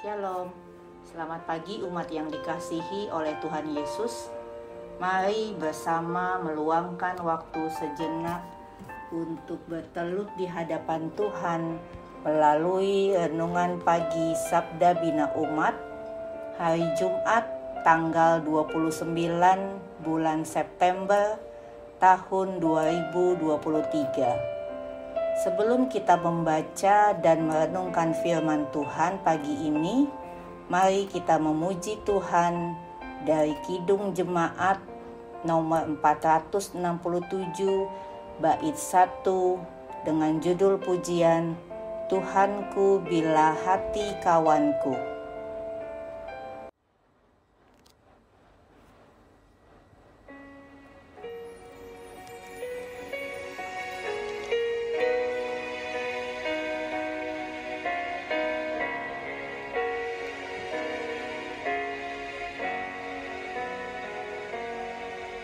Shalom, selamat pagi umat yang dikasihi oleh Tuhan Yesus. Mari bersama meluangkan waktu sejenak untuk bertelut di hadapan Tuhan melalui renungan pagi Sabda Bina Umat hari Jumat tanggal 29 bulan September tahun 2023. Sebelum kita membaca dan merenungkan firman Tuhan pagi ini, mari kita memuji Tuhan dari Kidung Jemaat nomor 467 bait 1 dengan judul pujian Tuhanku bila hati kawanku.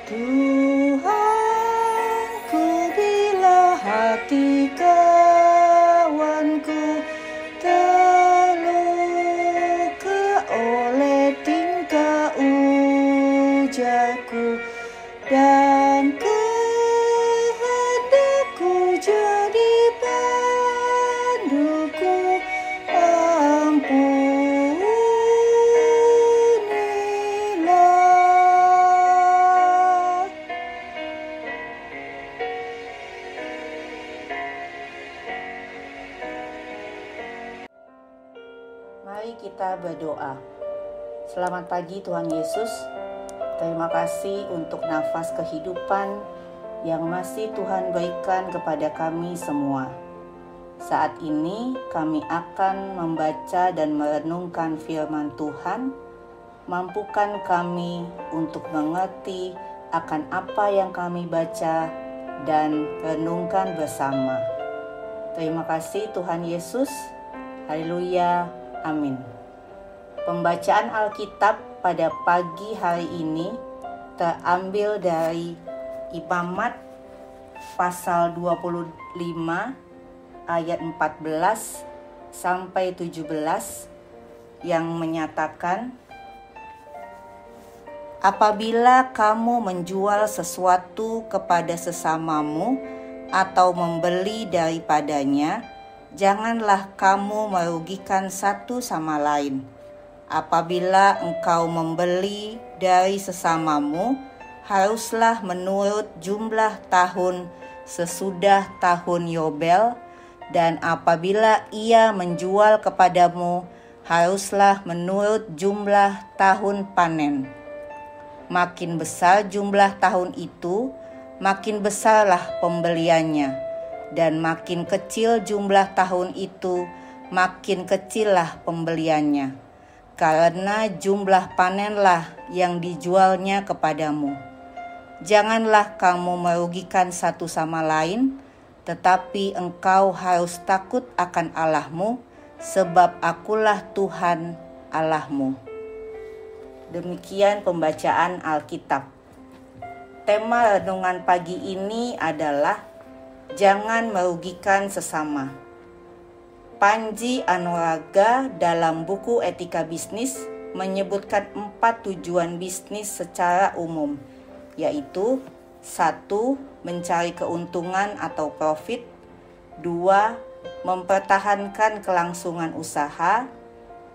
Tuhanku bila hati kawanku terluka oleh tingkah ujarku dan kehendakku jadi panduku, Mari kita berdoa. Selamat pagi Tuhan Yesus. Terima kasih untuk nafas kehidupan yang masih Tuhan berikan kepada kami semua. Saat ini kami akan membaca dan merenungkan firman Tuhan. Mampukan kami untuk mengerti akan apa yang kami baca dan renungkan bersama. Terima kasih Tuhan Yesus. Haleluya. Amin. Pembacaan Alkitab pada pagi hari ini terambil dari Imamat pasal 25 ayat 14 sampai 17 yang menyatakan, apabila kamu menjual sesuatu kepada sesamamu atau membeli daripadanya, janganlah kamu merugikan satu sama lain. Apabila engkau membeli dari sesamamu, haruslah menurut jumlah tahun sesudah tahun Yobel, dan apabila ia menjual kepadamu, haruslah menurut jumlah tahun panen. Makin besar jumlah tahun itu, makin besarlah pembeliannya. Dan makin kecil jumlah tahun itu, makin kecillah pembeliannya, karena jumlah panenlah yang dijualnya kepadamu. Janganlah kamu merugikan satu sama lain, tetapi engkau harus takut akan Allahmu, sebab akulah Tuhan Allahmu. Demikian pembacaan Alkitab. Tema renungan pagi ini adalah jangan merugikan sesama. Panji Anuraga dalam buku Etika Bisnis menyebutkan 4 tujuan bisnis secara umum, yaitu 1. Mencari keuntungan atau profit. 2. Mempertahankan kelangsungan usaha.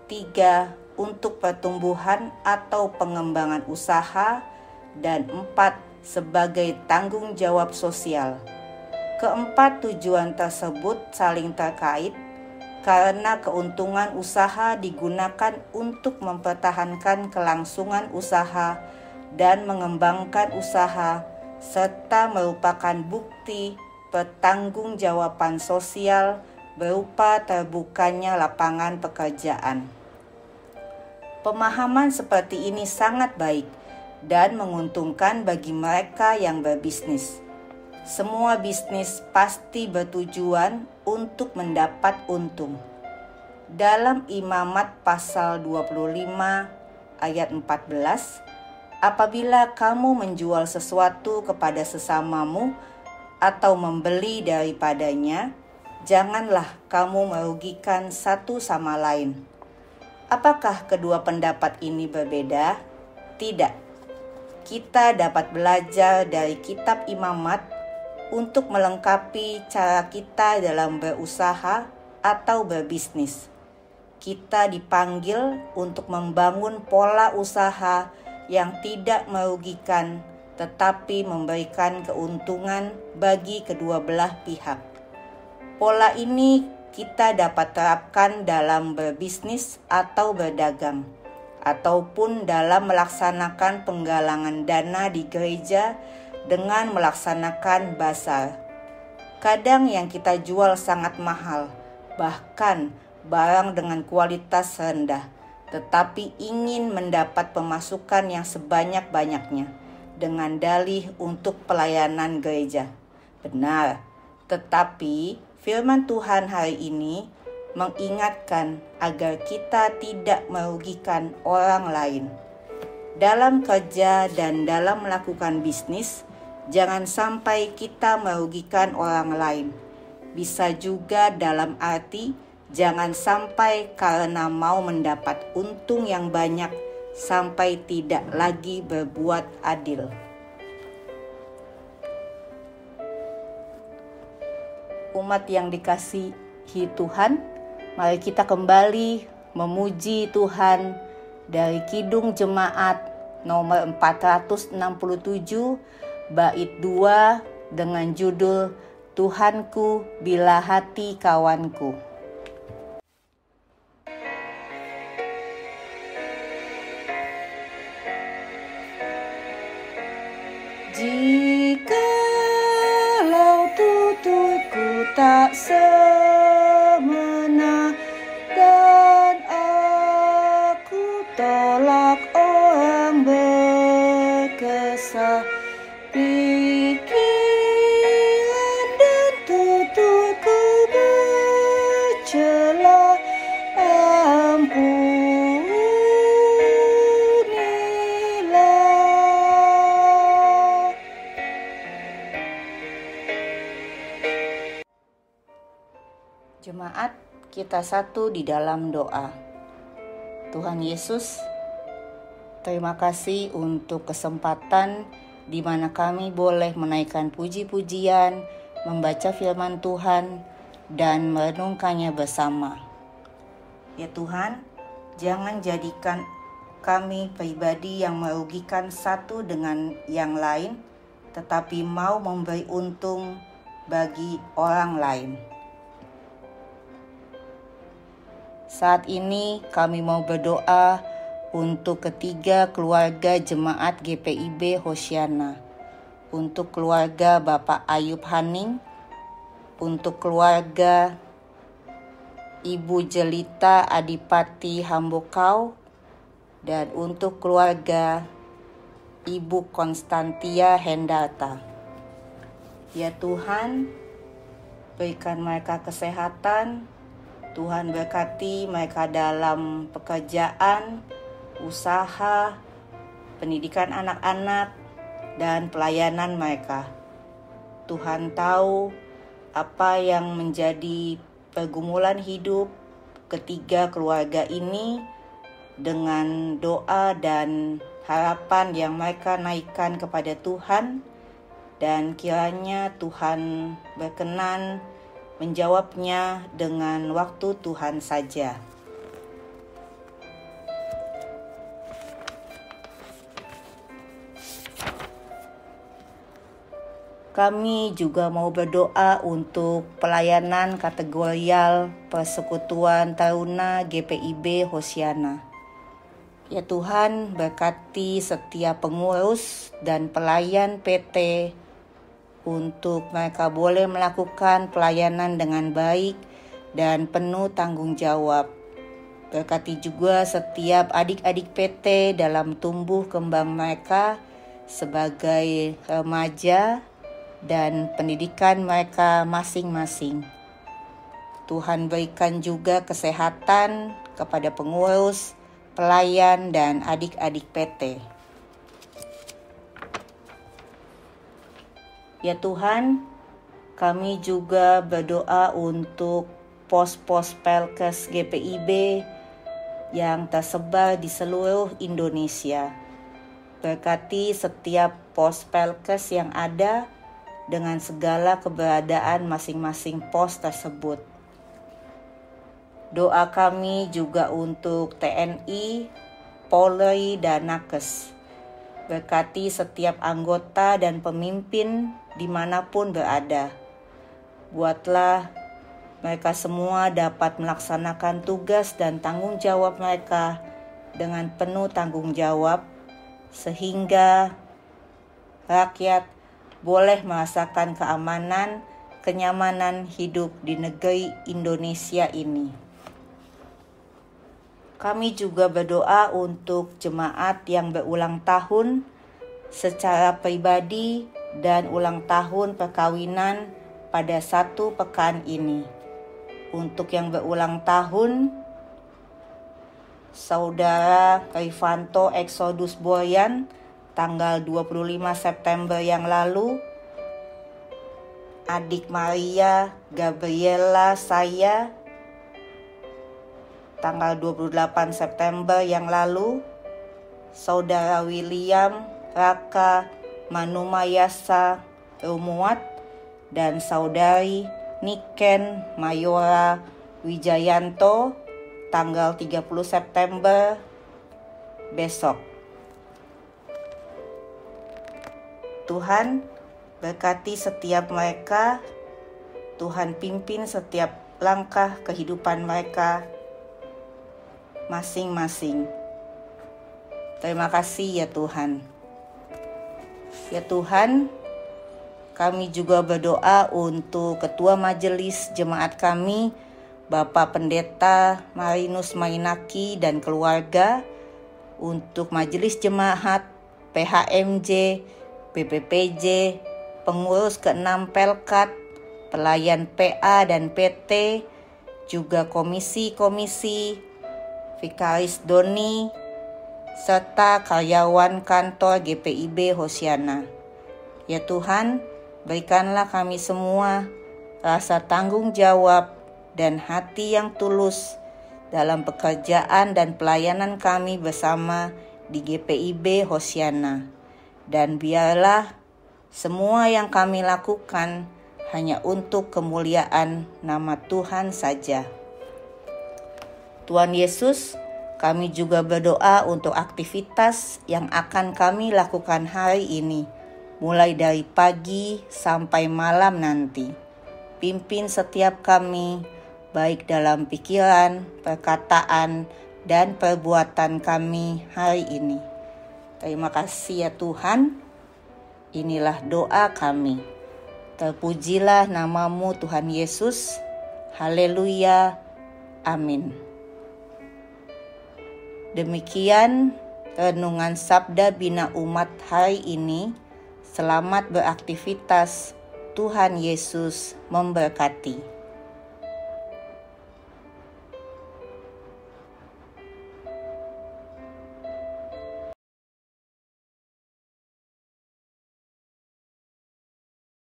3. Untuk pertumbuhan atau pengembangan usaha. Dan 4. Sebagai tanggung jawab sosial. Keempat tujuan tersebut saling terkait karena keuntungan usaha digunakan untuk mempertahankan kelangsungan usaha dan mengembangkan usaha, serta merupakan bukti pertanggungjawaban sosial berupa terbukanya lapangan pekerjaan. Pemahaman seperti ini sangat baik dan menguntungkan bagi mereka yang berbisnis. Semua bisnis pasti bertujuan untuk mendapat untung. Dalam Imamat pasal 25 ayat 14, apabila kamu menjual sesuatu kepada sesamamu atau membeli daripadanya, janganlah kamu merugikan satu sama lain. Apakah kedua pendapat ini berbeda? Tidak. Kita dapat belajar dari kitab Imamat untuk melengkapi cara kita dalam berusaha atau berbisnis. Kita dipanggil untuk membangun pola usaha yang tidak merugikan tetapi memberikan keuntungan bagi kedua belah pihak. Pola ini kita dapat terapkan dalam berbisnis atau berdagang, ataupun dalam melaksanakan penggalangan dana di gereja dengan melaksanakan basar. Kadang yang kita jual sangat mahal, bahkan barang dengan kualitas rendah, tetapi ingin mendapat pemasukan yang sebanyak-banyaknya dengan dalih untuk pelayanan gereja. Benar, tetapi firman Tuhan hari ini mengingatkan agar kita tidak merugikan orang lain. Dalam kerja dan dalam melakukan bisnis, jangan sampai kita merugikan orang lain. Bisa juga dalam arti jangan sampai karena mau mendapat untung yang banyak sampai tidak lagi berbuat adil. Umat yang dikasihi Tuhan, mari kita kembali memuji Tuhan dari Kidung Jemaat nomor 467 bait 2 dengan judul Tuhanku bila hati kawanku. Jikalau tuturku tak semena dan aku tolak orang berkesah, pikiran dan tuturku bercela, ampunilah. Jemaat, kita satu di dalam doa. Tuhan Yesus, terima kasih untuk kesempatan di mana kami boleh menaikkan puji-pujian, membaca firman Tuhan, dan merenungkannya bersama. Ya Tuhan, jangan jadikan kami pribadi yang merugikan satu dengan yang lain, tetapi mau memberi untung bagi orang lain. Saat ini kami mau berdoa untuk ketiga keluarga jemaat GPIB Hosiana, untuk keluarga Bapak Ayub Haning, untuk keluarga Ibu Jelita Adipati Hambokau, dan untuk keluarga Ibu Konstantia Hendarta. Ya Tuhan, berikan mereka kesehatan. Tuhan berkati mereka dalam pekerjaan, usaha, pendidikan anak-anak, dan pelayanan mereka. Tuhan tahu apa yang menjadi pergumulan hidup ketiga keluarga ini. Dengan doa dan harapan yang mereka naikkan kepada Tuhan, dan kiranya Tuhan berkenan menjawabnya dengan waktu Tuhan saja. Kami juga mau berdoa untuk pelayanan kategorial Persekutuan Taruna GPIB Hosiana. Ya Tuhan, berkati setiap pengurus dan pelayan PT untuk mereka boleh melakukan pelayanan dengan baik dan penuh tanggung jawab. Berkati juga setiap adik-adik PT dalam tumbuh kembang mereka sebagai remaja dan pendidikan mereka masing-masing. Tuhan berikan juga kesehatan kepada pengurus, pelayan, dan adik-adik PT. Ya Tuhan, kami juga berdoa untuk pos-pos Pelkes GPIB yang tersebar di seluruh Indonesia. Berkati setiap pos Pelkes yang ada dengan segala keberadaan masing-masing pos tersebut. Doa kami juga untuk TNI, Polri, dan Nakes. Berkati setiap anggota dan pemimpin dimanapun berada. Buatlah mereka semua dapat melaksanakan tugas dan tanggung jawab mereka dengan penuh tanggung jawab, sehingga rakyat boleh merasakan keamanan, kenyamanan hidup di negeri Indonesia ini. Kami juga berdoa untuk jemaat yang berulang tahun secara pribadi dan ulang tahun perkawinan pada 1 pekan ini. Untuk yang berulang tahun, Saudara Rifanto Exodus Boyan tanggal 25 September yang lalu, adik Maria Gabriela saya tanggal 28 September yang lalu, Saudara William Raka Manumayasa Rumuat, dan Saudari Niken Mayora Wijayanto tanggal 30 September besok. Tuhan berkati setiap mereka, Tuhan pimpin setiap langkah kehidupan mereka masing-masing. Terima kasih ya Tuhan. Ya Tuhan, kami juga berdoa untuk Ketua Majelis Jemaat kami, Bapak Pendeta Marinus Mainaki dan keluarga, untuk Majelis Jemaat, PHMJ, PPPJ, pengurus ke-6 Pelkat, pelayan PA dan PT, juga komisi-komisi, Vikaris Doni, serta karyawan kantor GPIB Hosiana. Ya Tuhan, berikanlah kami semua rasa tanggung jawab dan hati yang tulus dalam pekerjaan dan pelayanan kami bersama di GPIB Hosiana. Dan biarlah semua yang kami lakukan hanya untuk kemuliaan nama Tuhan saja. Tuhan Yesus, kami juga berdoa untuk aktivitas yang akan kami lakukan hari ini, mulai dari pagi sampai malam nanti. Pimpin setiap kami, baik dalam pikiran, perkataan, dan perbuatan kami hari ini. Terima kasih ya Tuhan. Inilah doa kami. Terpujilah namamu Tuhan Yesus. Haleluya. Amin. Demikian renungan Sabda Bina Umat hari ini. Selamat beraktivitas. Tuhan Yesus memberkati.